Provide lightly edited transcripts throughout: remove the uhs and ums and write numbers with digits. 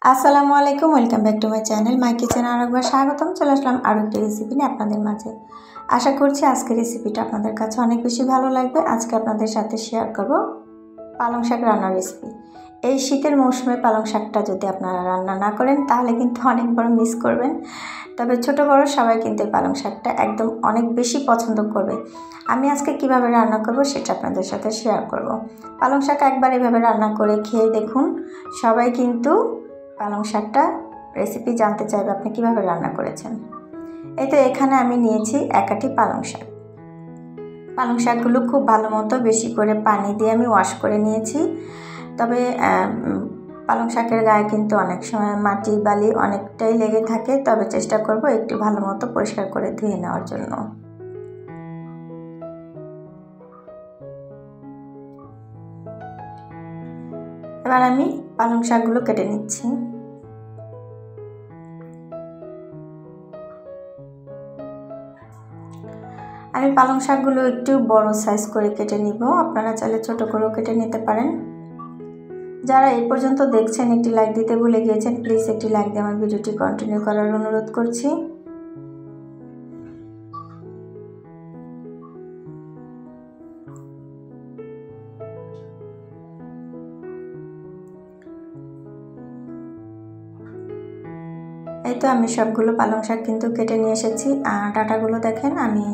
আসসালামু আলাইকুম, welcome back to my channel my kitchen. আরেকবার স্বাগতম। চলে আসলাম আরও একটি রেসিপি নিয়ে আপনাদের মাঝে। আশা করছি আজকের রেসিপিটা আপনাদের কাছে অনেক বেশি ভালো লাগবে। আজকে আপনাদের সাথে শেয়ার করব পালং শাক রান্নার রেসিপি। এই শীতের মৌসুমে পালং শাকটা যদি আপনারা রান্না না করেন তাহলে কিন্তু অনেক বড় মিস করবেন। তবে ছোট বড় সবাই কিন্তু এই পালং শাকটা একদম অনেক বেশি পছন্দ করবে। আমি আজকে কিভাবে রান্না করব সেটা আপনাদের সাথে শেয়ার করব। পালং শাক একবার এভাবে রান্না করে খেয়ে দেখুন, সবাই কিন্তু পালং শাকটা রেসিপি জানতে চাইবে আপনি কিভাবে রান্না করেছেন। এই তো এখানে আমি নিয়েছি এক আটি পালং শাক। পালং শাকগুলো খুব ভালো মতো বেশি করে পানি দিয়ে আমি ওয়াশ করে নিয়েছি। তবে পালং শাকের গায়ে কিন্তু অনেক সময় মাটি বালি অনেকটাই লেগে থাকে, তবে চেষ্টা করব একটু ভালো মতো পরিষ্কার করে ধুয়ে নেওয়ার জন্য। এবার আমি পালং শাকগুলো কেটে নিচ্ছি। আমি পালং শাকগুলো একটু বড় সাইজ করে কেটে নিব, আপনারা চাইলে ছোট করেও কেটে নিতে পারেন। যারা এই পর্যন্ত দেখছেন একটি লাইক দিতে ভুলে গিয়েছেন, প্লিজ একটি লাইক দিয়ে আমার ভিডিওটি কন্টিনিউ করার অনুরোধ করছি। এই তো আমি সবগুলো পালং শাক কিন্তু কেটে নিয়ে এসেছি। আর ডাঁটাগুলো দেখেন আমি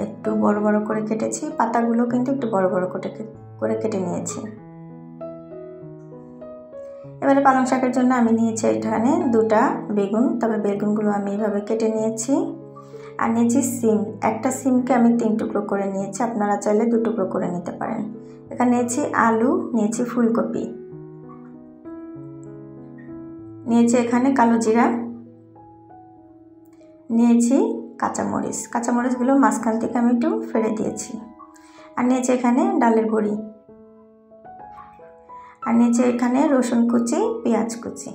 একটু বড় বড় করে কেটেছি, পাতাগুলো কিন্তু একটু বড় বড় করে কেটে নিয়েছি। এবারে পালং শাকের জন্য আমি নিয়েছি এখানে দুটা বেগুন, তবে বেগুনগুলো আমি এইভাবে কেটে নিয়েছি। আর নিয়েছি সিম, একটা সিমকে আমি 3 টুকরো করে নিয়েছি, আপনারা চাইলে 2 টুকরো করে নিতে পারেন। এখানে নিয়েছি আলু, নিয়েছি ফুলকপি, নিয়েছি এখানে কালো জিরা, নিয়েছি কাঁচামরিচ। কাঁচামরিচগুলো মাঝখান থেকে আমি একটু ফেলে দিয়েছি। আর নিয়েছি এখানে ডালের বড়ি, আর নিচে এখানে রসুন কুচি, পেঁয়াজ কুচি।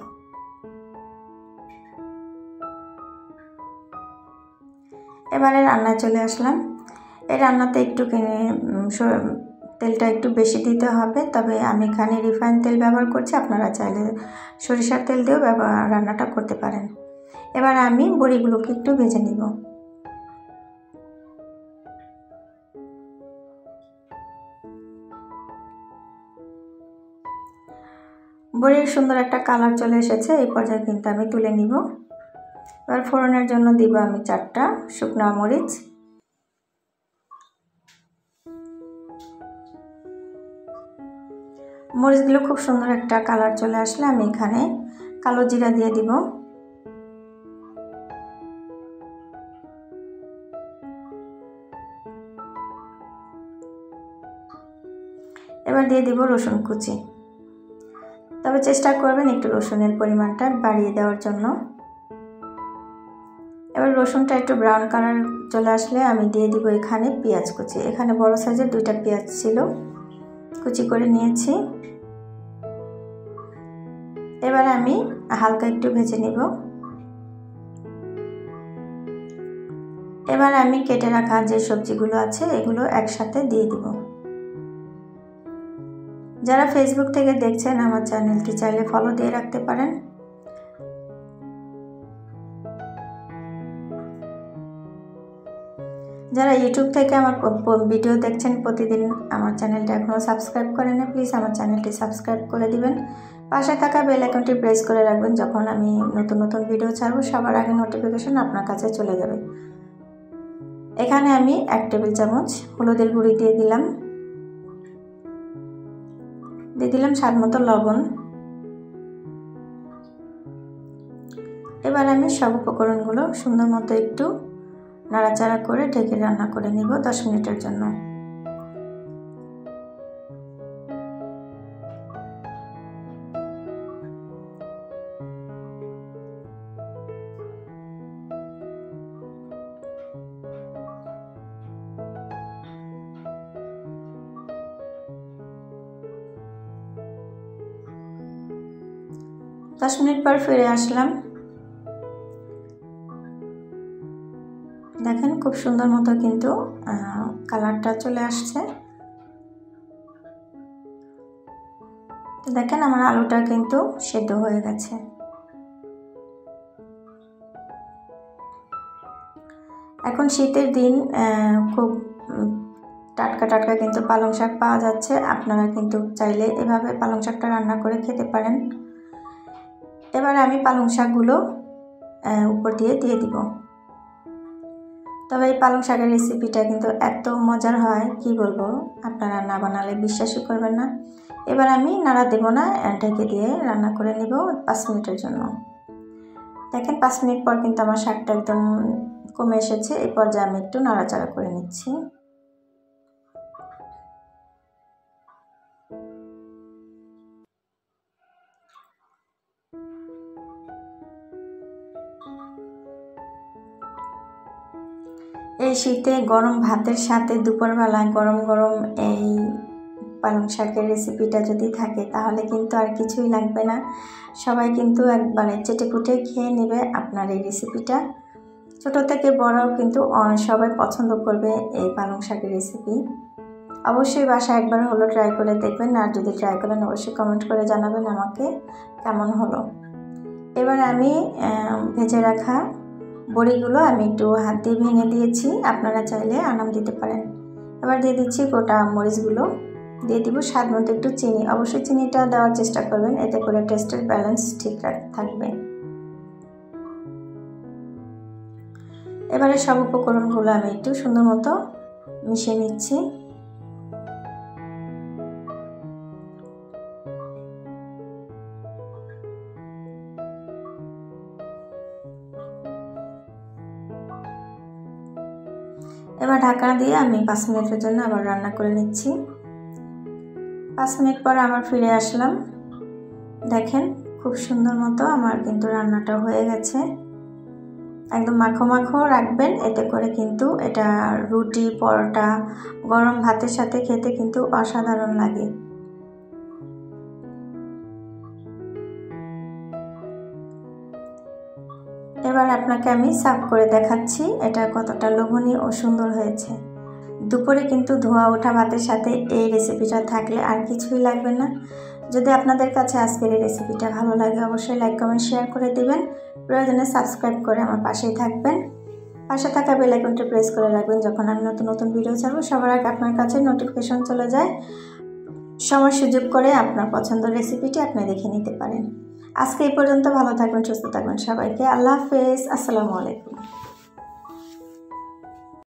এবারে রান্নায় চলে আসলাম। এই রান্নাতে একটু তেলটা একটু বেশি দিতে হবে, তবে আমি এখানে রিফাইন তেল ব্যবহার করছি, আপনারা চাইলে সরিষার তেল দিয়েও রান্নাটা করতে পারেন। এবার আমি বড়িগুলোকে একটু ভেজে নিব। বড়ির সুন্দর একটা কালার চলে এসেছে, এই পর্যায়ে কিন্তু আমি তুলে নিব। এবার ফোড়নের জন্য দিব আমি 4টা শুকনো মরিচ, মরিচগুলো খুব সুন্দর একটা কালার চলে আসলে আমি এখানে কালো জিরা দিয়ে দিব। এবার দিয়ে দিব রসুন কুচি, তবে চেষ্টা করবেন একটু রসুনের পরিমাণটা বাড়িয়ে দেওয়ার জন্য। এবার রসুনটা একটু ব্রাউন কালার চলে আসলে আমি দিয়ে দিব এখানে পেঁয়াজ কুচি। এখানে বড় সাইজের 2টা পেঁয়াজ ছিল, কুচি করে নিয়েছি। এবার আমি হালকা একটু ভেজে নিব। এবার আমি কেটে রাখা যে সবজিগুলো আছে এগুলো একসাথে দিয়ে দিব। যারা ফেসবুক থেকে দেখছেন আমার চ্যানেলটি চাইলে ফলো দিয়ে রাখতে পারেন। যারা ইউটিউব থেকে আমার ভিডিও দেখছেন প্রতিদিন, আমার চ্যানেলটা এখনও সাবস্ক্রাইব করেন না, প্লিজ আমার চ্যানেলটি সাবস্ক্রাইব করে দিবেন। পাশে থাকা বেল আইকনটি প্রেস করে রাখবেন, যখন আমি নতুন নতুন ভিডিও ছাড়ব সবার আগে নোটিফিকেশন আপনার কাছে চলে যাবে। এখানে আমি 1 টেবিল চামচ হলুদের গুঁড়ি দিয়ে দিলাম, স্বাদ মতো লবণ। এবার আমি সব উপকরণগুলো সুন্দর মতো একটু নাড়াচাড়া করে ঢেকে রান্না করে নিব 10 মিনিটের জন্য। দশ মিনিট পর ফিরে আসলাম। দেখেন খুব সুন্দর মতো কিন্তু কালারটা চলে আসছে। তো দেখেন আমার আলুটা কিন্তু সেদ্ধ হয়ে গেছে। এখন শীতের দিন খুব টাটকা টাটকা কিন্তু পালং শাক পাওয়া যাচ্ছে। আপনারা কিন্তু চাইলে এভাবে পালং শাকটা রান্না করে খেতে পারেন। এবার আমি পালং শাকগুলো উপর দিয়ে দিব। তবে এই পালং শাকের রেসিপিটা কিন্তু এত মজার হয় কি বলবো, আপনারা না বানালে বিশ্বাসই করবেন না। এবার আমি নাড়া দেব না, ঢেকে দিয়ে রান্না করে নিব 5 মিনিটের জন্য। দেখেন 5 মিনিট পর কিন্তু আমার শাকটা একদম কমে এসেছে। এই পর্যায়ে আমি একটু নাড়াচাড়া করে নিচ্ছি। এই শীতে গরম ভাতের সাথে দুপুরবেলায় গরম গরম এই পালং শাকের রেসিপিটা যদি থাকে তাহলে কিন্তু আর কিছুই লাগবে না। সবাই কিন্তু একবারে চেটেপুটে খেয়ে নেবে আপনার এই রেসিপিটা। ছোট থেকে বড়ও কিন্তু সবাই পছন্দ করবে এই পালং শাকের রেসিপি। অবশ্যই বাসায় একবার হলো ট্রাই করে দেখবেন, আর যদি ট্রাই করেন অবশ্যই কমেন্ট করে জানাবেন আমাকে কেমন হলো। এবার আমি ভেজে রাখা বড়িগুলো আমি একটু হাত দিয়ে ভেঙে দিয়েছি, আপনারা চাইলে আনাম দিতে পারেন। এবার দিয়ে দিচ্ছি গোটা মরিচগুলো, দিয়ে দিব স্বাদ মতো একটু চিনি। অবশ্যই চিনিটা দেওয়ার চেষ্টা করবেন, এতে করে টেস্টের ব্যালেন্স ঠিক থাকবে। এবারে সব উপকরণগুলো আমি একটু সুন্দর মতো মিশিয়ে নিচ্ছি। এবার ঢাকা দিয়ে আমি 5 মিনিটের জন্য আবার রান্না করে নিচ্ছি। 5 মিনিট পর আবার ফিরে আসলাম। দেখেন খুব সুন্দর মতো আমার কিন্তু রান্নাটা হয়ে গেছে। একদম মাখো মাখো রাখবেন, এতে করে কিন্তু এটা রুটি, পরোটা, গরম ভাতের সাথে খেতে কিন্তু অসাধারণ লাগে। এবার আপনাকে আমি সার্ভ করে দেখাচ্ছি এটা কতটা লোভনীয় ও সুন্দর হয়েছে। দুপুরে কিন্তু ধোয়া ওঠা ভাতের সাথে এই রেসিপিটা থাকলে আর কিছুই লাগবে না। যদি আপনাদের কাছে আজকের এই রেসিপিটা ভালো লাগে অবশ্যই লাইক কমেন্ট শেয়ার করে দিবেন। প্রয়োজনে সাবস্ক্রাইব করে আমার পাশেই থাকবেন। পাশে থাকা বেল আইকনটি প্রেস করে রাখবেন, যখন আমি নতুন নতুন ভিডিও ছাড়ব সবার আগে আপনার কাছে নোটিফিকেশন চলে যায়। সময় সুযোগ করে আপনার পছন্দের রেসিপিটি আপনি দেখে নিতে পারেন। আজকে এই পর্যন্ত, ভালো থাকবেন, সুস্থ থাকবেন। সবাইকে আল্লাহ হাফেজ, আসসালামু আলাইকুম।